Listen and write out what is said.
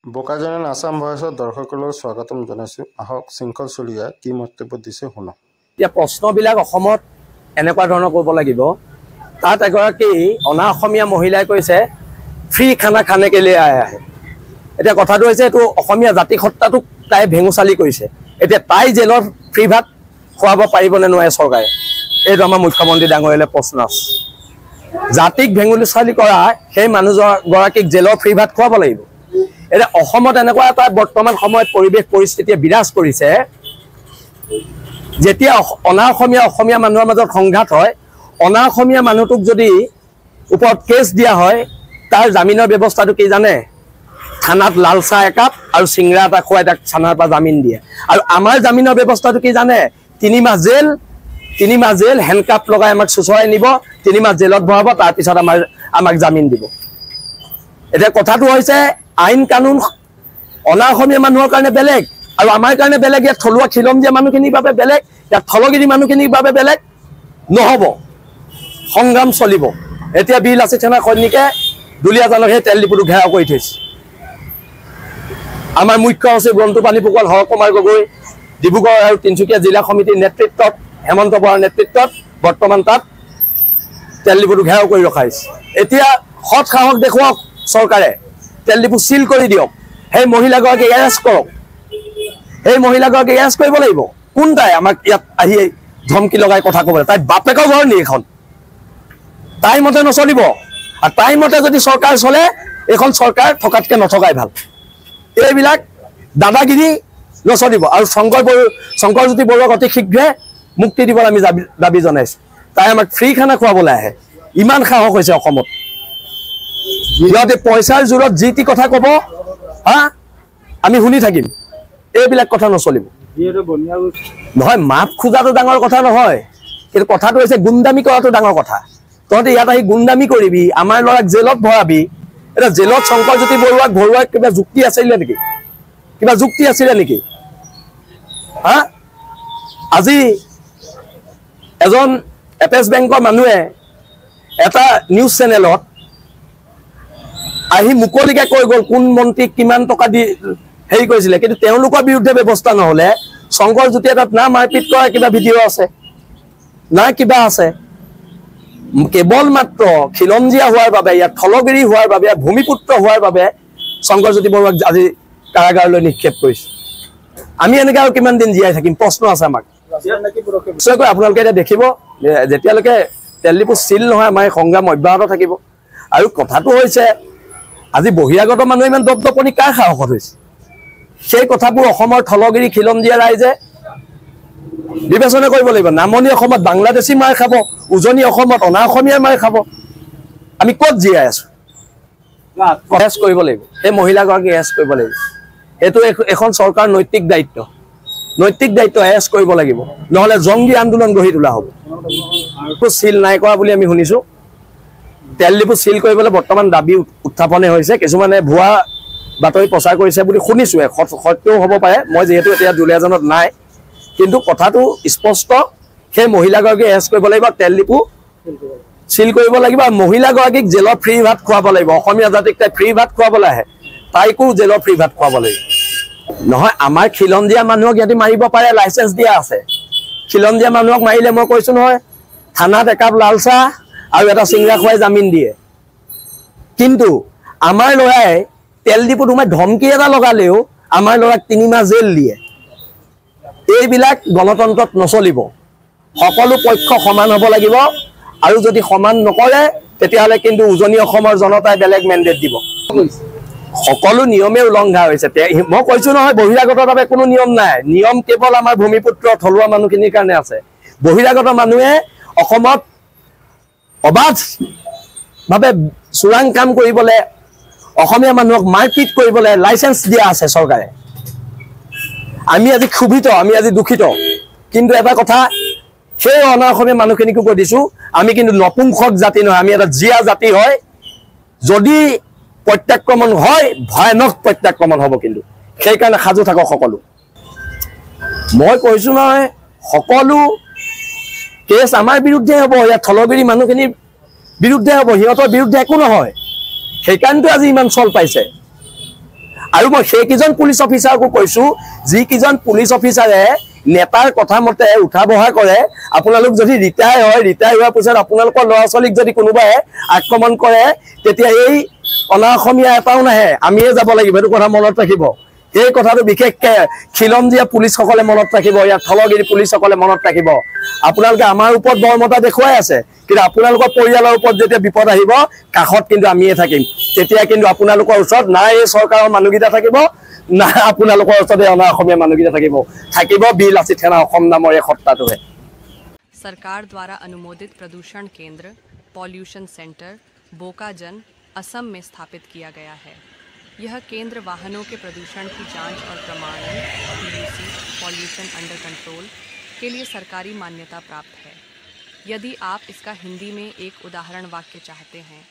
বোকাজানেন আসাম ভয়েসৰ দৰ্শকসকলক স্বাগতম জনাইছো। আহক শৃংখল চলিয়া কি মন্তব্য দিছে শুনো। এতিয়া প্ৰশ্নবিলাক অসমত এনেকুৱা ধৰণৰ কৰিব লাগিব। তাত এগৰাকী অনা অসমীয়া মহিলাই কৈছে ফ্ৰী খানা খানে কে লিয়ে আয়া হে। এতিয়া কথাটো হৈছে এইটো অসমীয়া জাতি সত্তাটোক তাই ভেঙুচালি কৰিছে। এতিয়া তাই জেলৰ ফ্ৰী ভাত খুৱাব পাৰিবনে নোৱাৰে চৰকাৰে, এইটো আমাৰ মুখ্যমন্ত্ৰী ডাঙৰীয়ালে প্ৰশ্ন আছে। জাতিক ভেঙুচালি কৰা সেই মানুহগৰাকীক জেলৰ ফ্ৰী ভাত খুৱাব লাগিব। এতিয়া অসমত এনেকুৱা এটা বৰ্তমান সময়ত পৰিৱেশ পৰিস্থিতিয়ে বিৰাজ কৰিছে, যেতিয়া অনা অসমীয়া মানুহৰ মাজত সংঘাত হয়, অনা অসমীয়া মানুহটোক যদি ওপৰত কেছ দিয়া হয়, তাৰ জামিনৰ ব্যৱস্থাটো কি জানে? থানাত লাল চাহ একাপ আৰু চিংৰা এটা খুৱাই তাক থানাৰ পৰা জামিন দিয়ে। আৰু আমাৰ জামিনৰ ব্যৱস্থাটো কি জানে? 3 মাহ জেল হেণ্ডকাপ লগাই আমাক চুচৰাই নিব, 3 মাহ জেলত ভৰাব, তাৰপিছত আমাক জামিন দিব। এতিয়া কথাটো হৈছে আইন কানুন অনা অসমীয়া মানুহৰ কাৰণে বেলেগ আৰু আমাৰ কাৰণে বেলেগ। ইয়াত থলুৱা খিলঞ্জীয়া মানুহখিনিৰ বাবে বেলেগ, ইয়াত থলগিৰি মানুহখিনিৰ বাবে বেলেগ নহ'ব। সংগ্ৰাম চলিব। এতিয়া বীৰ লাচিত সেনা সৈনিকে দুলীয়াজানক সেই তেল ডিপুটো ঘেৰাও কৰি থৈছে। আমাৰ মুখ্য সচিব ৰন্টু পানী ফুকন, হৰকুমাৰ গগৈ, ডিব্ৰুগড় আৰু তিনিচুকীয়া জিলা সমিতিৰ নেতৃত্বত, হেমন্ত বৰাৰ নেতৃত্বত বৰ্তমান তাত তেল ডিপুটো ঘেৰাও কৰি ৰখা হৈছে। এতিয়া সৎ সাহস দেখুৱাওক চৰকাৰে, তেল ডিপু চিল কৰি দিয়ক, সেই মহিলাগৰাকীক এৰেষ্ট কৰক। সেই মহিলাগৰাকীক এৰেষ্ট কৰিব লাগিব। কোন তাই আমাক ইয়াত আহি ধমকি লগাই কথা ক'বলৈ? তাই বাপেকৰ ঘৰ নি এইখন? তাই মতে নচলিব। আৰু তাই মতে যদি চৰকাৰ চলে, এইখন চৰকাৰ থকাতকৈ নথকাই ভাল। এইবিলাক দাদাগিৰি নচলিব। আৰু শংকৰজ্যোতি বৰুৱাক অতি শীঘ্ৰে মুক্তি দিবলৈ আমি দাবী জনাইছো। তাই আমাক ফ্ৰী খানা খুৱাবলৈ আহে। ইমান সাহস হৈছে অসমত। সিহঁতে পইচাৰ জোৰত যি টি কথা ক'ব, আমি শুনি থাকিম। এইবিলাক কথা নচলিব। নহয়, মাপ খোজাটো ডাঙৰ কথা নহয়, কিন্তু কথাটো হৈছে গুণ্ডামি কৰাটো ডাঙৰ কথা। তহঁতে ইয়াত আহি গুণ্ডামি কৰিবি, আমাৰ ল'ৰাক জেলত ভৰাবি। এতিয়া জেলত শংকৰজ্যোতি বৰুৱাক ভৰোৱাৰ কিবা যুক্তি আছিলে নেকি? কিবা যুক্তি আছিলে নেকি? আজি এজন এপেচ বেংকৰ মানুহে এটা নিউজ চেনেলত আহি মুকলিকে কৈ গ'ল কোন মন্ত্ৰীক কিমান টকা দি হেৰি কৰিছিলে, কিন্তু তেওঁলোকৰ বিৰুদ্ধে ব্যৱস্থা নহ'লে শংকৰজ্যোতিয়ে তাত না মাৰপিট কৰা কিবা ভিডিঅ' আছে, না কিবা আছে। কেৱল মাত্ৰ খিলঞ্জীয়া হোৱাৰ বাবে, ইয়াত থলগিৰি হোৱাৰ বাবে, ইয়াত ভূমিপুত্ৰ হোৱাৰ বাবে শংকৰজ্যোতি বৰুৱাক আজি কাৰাগাৰলৈ নিক্ষেপ কৰিছে। আমি এনেকৈ আৰু কিমান দিন জীয়াই থাকিম? প্ৰশ্ন আছে আমাক। নিশ্চয়কৈ আপোনালোকে এতিয়া দেখিব, যেতিয়ালৈকে তেল ডিপু চিল নহয় আমাৰ সংগ্ৰাম অব্যাহত থাকিব। আৰু কথাটো হৈছে আজি বহিৰাগত মানুহে ইমান দপদপনি কাৰ সাহসত হৈছে? সেই কথাবোৰ অসমৰ থলগিৰি খিলঞ্জীয়া ৰাইজে বিবেচনা কৰিব লাগিব। নামনি অসমত বাংলাদেশী মাৰ খাব, উজনি অসমত অনা অসমীয়াৰ মাৰ খাব। আমি ক'ত জীয়াই আছো? এৰেষ্ট কৰিব লাগিব, সেই মহিলাগৰাকীক এৰেষ্ট কৰিব লাগিব। এইটো এখন চৰকাৰ নৈতিক দায়িত্ব এৰেষ্ট কৰিব লাগিব, নহ'লে জংগী আন্দোলন গঢ়ি তোলা হ'ব। চিল নাই কৰা বুলি আমি শুনিছো। তেল ডিপু চিল কৰিবলৈ বৰ্তমান দাবী উত্থাপনে হৈছে। কিছুমানে ভুৱা বাতৰি প্ৰচাৰ কৰিছে বুলি শুনিছোৱে, সত্যও হ'ব পাৰে। মই যিহেতু এতিয়া দুলীয়াজানত নাই, কিন্তু কথাটো স্পষ্ট, সেই মহিলাগৰাকীক এৰেষ্ট কৰিব লাগিব, তেল ডিপু চিল কৰিব লাগিব, আৰু মহিলাগৰাকীক জেলৰ ফ্ৰী ভাত খুৱাব লাগিব। অসমীয়া জাতিক তাই ফ্ৰী ভাত খুৱাবলৈ আহে, তাইকো জেলৰ ফ্ৰী ভাত খুৱাব লাগিব। নহয়, আমাৰ খিলঞ্জীয়া মানুহক সিহঁতি মাৰিব পাৰে, লাইচেঞ্চ দিয়া আছে। খিলঞ্জীয়া মানুহক মাৰিলে মই কৈছো নহয়, থানাত একাপ লাল চাহ আৰু এটা চিংৰা খুৱাই জামিন দিয়ে। কিন্তু আমাৰ ল'ৰাই তেল ডিপুত সোমাই ধমকি এটা লগালেও আমাৰ ল'ৰাক 3 মাহ জেল দিয়ে। এইবিলাক গণতন্ত্ৰত নচলিব। সকলো পক্ষ সমান হ'ব লাগিব, আৰু যদি সমান নকৰে তেতিয়াহ'লে কিন্তু উজনি অসমৰ জনতাই বেলেগ মেণ্ডেট দিব। সকলো নিয়মে উলংঘা হৈছে। মই কৈছো নহয়, বহিৰাগতভাৱে কোনো নিয়ম নাই। নিয়ম কেৱল আমাৰ ভূমিপুত্ৰ থলুৱা মানুহখিনিৰ কাৰণে আছে। বহিৰাগত মানুহে অসমত অবাধভাৱে চোৰাং কাম কৰিবলৈ, অসমীয়া মানুহক মাৰপিট কৰিবলৈ লাইচেঞ্চ দিয়া আছে চৰকাৰে। আমি আজি ক্ষোভিত, আমি আজি দুখিত। কিন্তু এটা কথা, সেই অনা অসমীয়া মানুহখিনিকো কৈ দিছো, আমি কিন্তু নপুংসক জাতি নহয়, আমি এটা জীয়া জাতি হয়। যদি প্ৰত্যাক্ৰমণ হয়, ভয়ানক প্ৰত্যাক্ৰমণ হ'ব। কিন্তু সেইকাৰণে সাজু থাকক সকলো। মই কৈছো নহয়, সকলো কেছ আমাৰ বিৰুদ্ধে হ'ব, ইয়াত থলগিৰি মানুহখিনিৰ বিৰুদ্ধে হ'ব, সিহঁতৰ বিৰুদ্ধে একো নহয়। সেইকাৰণেতো আজি ইমান চল পাইছে। আৰু মই সেইকেইজন পুলিচ অফিচাৰকো কৈছো, যিকেইজন পুলিচ অফিচাৰে নেতাৰ কথা মতে উঠা বহা কৰে, আপোনালোক যদি ৰিটায়াৰ হয়, ৰিটায়াৰ হোৱাৰ পিছত আপোনালোকৰ ল'ৰা ছোৱালীক যদি কোনোবাই আক্ৰমণ কৰে, তেতিয়া এই অনা অসমীয়া এটাও নাহে, আমিয়ে যাব লাগিব। এইটো কথা মনত ৰাখিব। এই কথাটো বিশেষকে খিলঞ্জীয়া পুলিচসকলে মনত ৰাখিব, ইয়াৰ থলগিৰি পুলিচসকলে মনত ৰাখিব। আপোনালোকে আমাৰ ওপৰত বৰ্মতা দেখুৱাই আছে, কিন্তু আপোনালোকৰ পৰিয়ালৰ ওপৰত যেতিয়া বিপদ আহিব, কাষত কিন্তু আমিয়ে থাকিম। তেতিয়া কিন্তু আপোনালোকৰ ওচৰত না এই চৰকাৰৰ মানুহকেইটা থাকিব, না আপোনালোকৰ ওচৰতে অনা অসমীয়া মানুহকেইটা থাকিব। থাকিব বীৰ লাচিত সেনা অসম নামৰ এই সত্তাটোহে। सरकार द्वारा अनुमोदित प्रदूषण केंद्र पॉल्यूशन सेंटर बोकाजन असम में स्थापित किया गया है। यह केंद्र वाहनों के प्रदूषण की जांच और प्रमाणन (PUC पॉल्यूशन अंडर कंट्रोल) के लिए सरकारी मान्यता प्राप्त है। यदि आप इसका हिंदी में एक उदाहरण वाक्य चाहते हैं